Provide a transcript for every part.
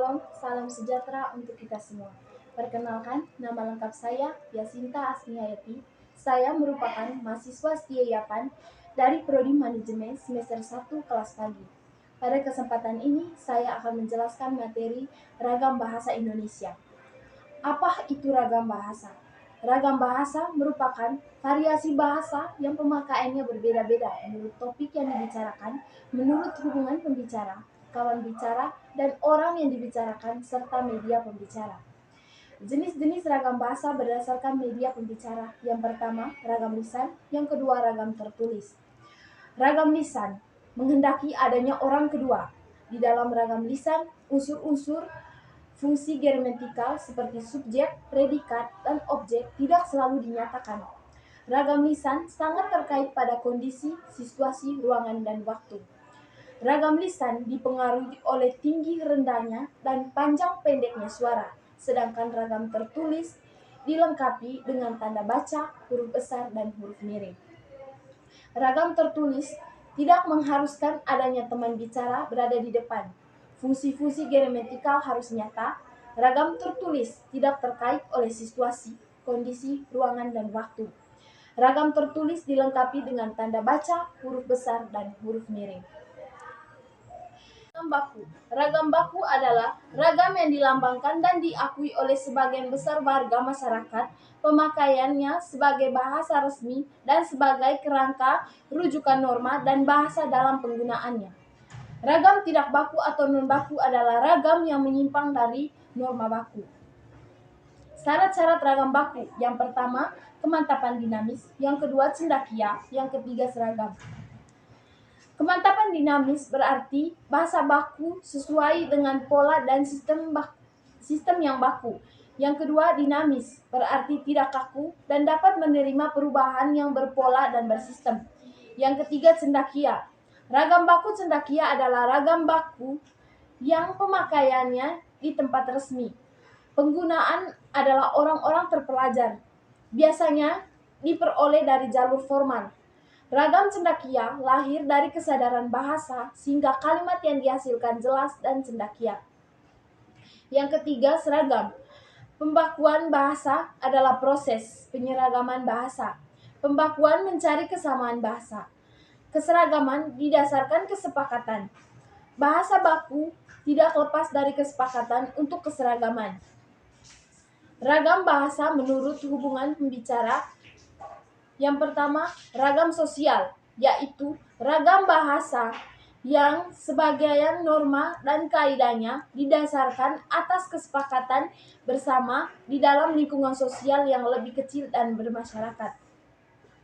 Shalom, salam sejahtera untuk kita semua. Perkenalkan, nama lengkap saya Yasinta Asmiayati. Saya merupakan mahasiswa setia Yapan dari Prodi Manajemen semester 1 kelas pagi. Pada kesempatan ini, saya akan menjelaskan materi ragam bahasa Indonesia. Apa itu ragam bahasa? Ragam bahasa merupakan variasi bahasa yang pemakaiannya berbeda-beda menurut topik yang dibicarakan, menurut hubungan pembicara, kawan bicara, dan orang yang dibicarakan, serta media pembicara. Jenis-jenis ragam bahasa berdasarkan media pembicara. Yang pertama, ragam lisan. Yang kedua, ragam tertulis. Ragam lisan menghendaki adanya orang kedua. Di dalam ragam lisan, unsur-unsur fungsi gramatikal seperti subjek, predikat, dan objek tidak selalu dinyatakan. Ragam lisan sangat terkait pada kondisi, situasi, ruangan, dan waktu. Ragam lisan dipengaruhi oleh tinggi rendahnya dan panjang pendeknya suara, sedangkan ragam tertulis dilengkapi dengan tanda baca, huruf besar, dan huruf miring. Ragam tertulis tidak mengharuskan adanya teman bicara berada di depan. Fungsi-fungsi gramatikal harus nyata. Ragam tertulis tidak terkait oleh situasi, kondisi, ruangan, dan waktu. Ragam tertulis dilengkapi dengan tanda baca, huruf besar, dan huruf miring. Ragam baku. Ragam baku adalah ragam yang dilambangkan dan diakui oleh sebagian besar warga masyarakat, pemakaiannya sebagai bahasa resmi dan sebagai kerangka rujukan norma dan bahasa dalam penggunaannya. Ragam tidak baku atau non-baku adalah ragam yang menyimpang dari norma baku. Syarat-syarat ragam baku. Yang pertama, kemantapan dinamis. Yang kedua, cendakia. Yang ketiga, seragam. Kemantapan dinamis berarti bahasa baku sesuai dengan pola dan sistem yang baku. Yang kedua, dinamis berarti tidak kaku dan dapat menerima perubahan yang berpola dan bersistem. Yang ketiga, cendakia. Ragam baku cendakia adalah ragam baku yang pemakaiannya di tempat resmi. Penggunaan adalah orang-orang terpelajar. Biasanya diperoleh dari jalur formal. Ragam cendakia lahir dari kesadaran bahasa sehingga kalimat yang dihasilkan jelas dan cendakia. Yang ketiga, seragam. Pembakuan bahasa adalah proses penyeragaman bahasa. Pembakuan mencari kesamaan bahasa. Keseragaman didasarkan kesepakatan. Bahasa baku tidak lepas dari kesepakatan untuk keseragaman. Ragam bahasa menurut hubungan pembicara. Yang pertama, ragam sosial, yaitu ragam bahasa yang sebagian norma dan kaidahnya didasarkan atas kesepakatan bersama di dalam lingkungan sosial yang lebih kecil dan bermasyarakat.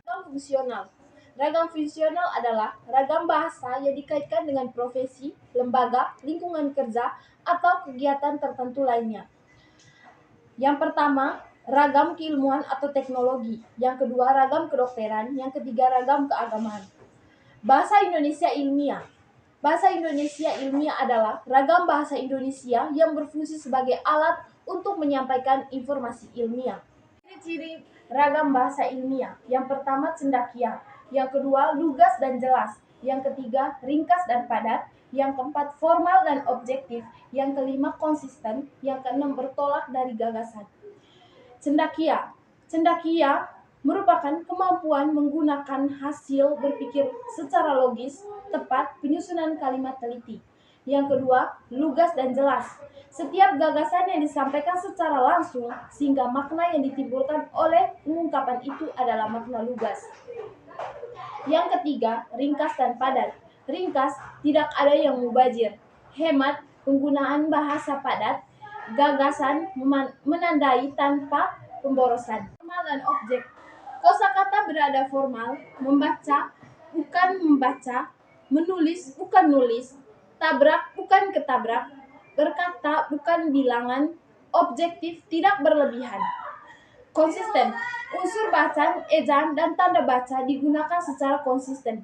Ragam fungsional. Ragam fungsional adalah ragam bahasa yang dikaitkan dengan profesi, lembaga, lingkungan kerja, atau kegiatan tertentu lainnya. Yang pertama, ragam keilmuan atau teknologi. Yang kedua, ragam kedokteran. Yang ketiga, ragam keagamaan. Bahasa Indonesia ilmiah. Bahasa Indonesia ilmiah adalah ragam bahasa Indonesia yang berfungsi sebagai alat untuk menyampaikan informasi ilmiah. Ciri-ciri ragam bahasa ilmiah. Yang pertama, cendakia. Yang kedua, lugas dan jelas. Yang ketiga, ringkas dan padat. Yang keempat, formal dan objektif. Yang kelima, konsisten. Yang keenam, bertolak dari gagasan. Cendakia. Cendakia merupakan kemampuan menggunakan hasil berpikir secara logis, tepat, penyusunan kalimat teliti. Yang kedua, lugas dan jelas. Setiap gagasan yang disampaikan secara langsung sehingga makna yang ditimbulkan oleh pengungkapan itu adalah makna lugas. Yang ketiga, ringkas dan padat. Ringkas, tidak ada yang mubazir. Hemat, penggunaan bahasa padat. Gagasan, menandai tanpa pemborosan. Formal dan objek. Kosakata berada formal, membaca bukan membaca, menulis bukan nulis, tabrak bukan ketabrak, berkata bukan bilangan, objektif tidak berlebihan. Konsisten. Unsur bacaan, ejaan, dan tanda baca digunakan secara konsisten.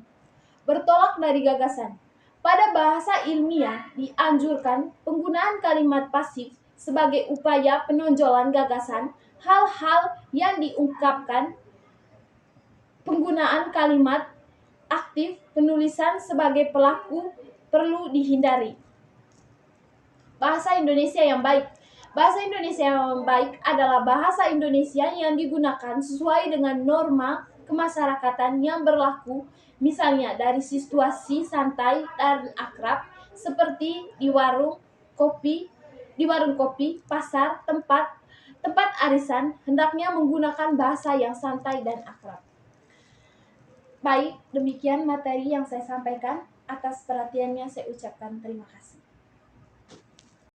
Bertolak dari gagasan. Pada bahasa ilmiah dianjurkan penggunaan kalimat pasif sebagai upaya penonjolan gagasan, hal-hal yang diungkapkan. Penggunaan kalimat aktif penulisan sebagai pelaku perlu dihindari. Bahasa Indonesia yang baik. Bahasa Indonesia yang baik adalah bahasa Indonesia yang digunakan sesuai dengan norma kemasyarakatan yang berlaku, misalnya dari situasi santai dan akrab seperti di warung kopi, pasar, tempat tempat arisan hendaknya menggunakan bahasa yang santai dan akrab. Baik, demikian materi yang saya sampaikan. Atas perhatiannya saya ucapkan terima kasih.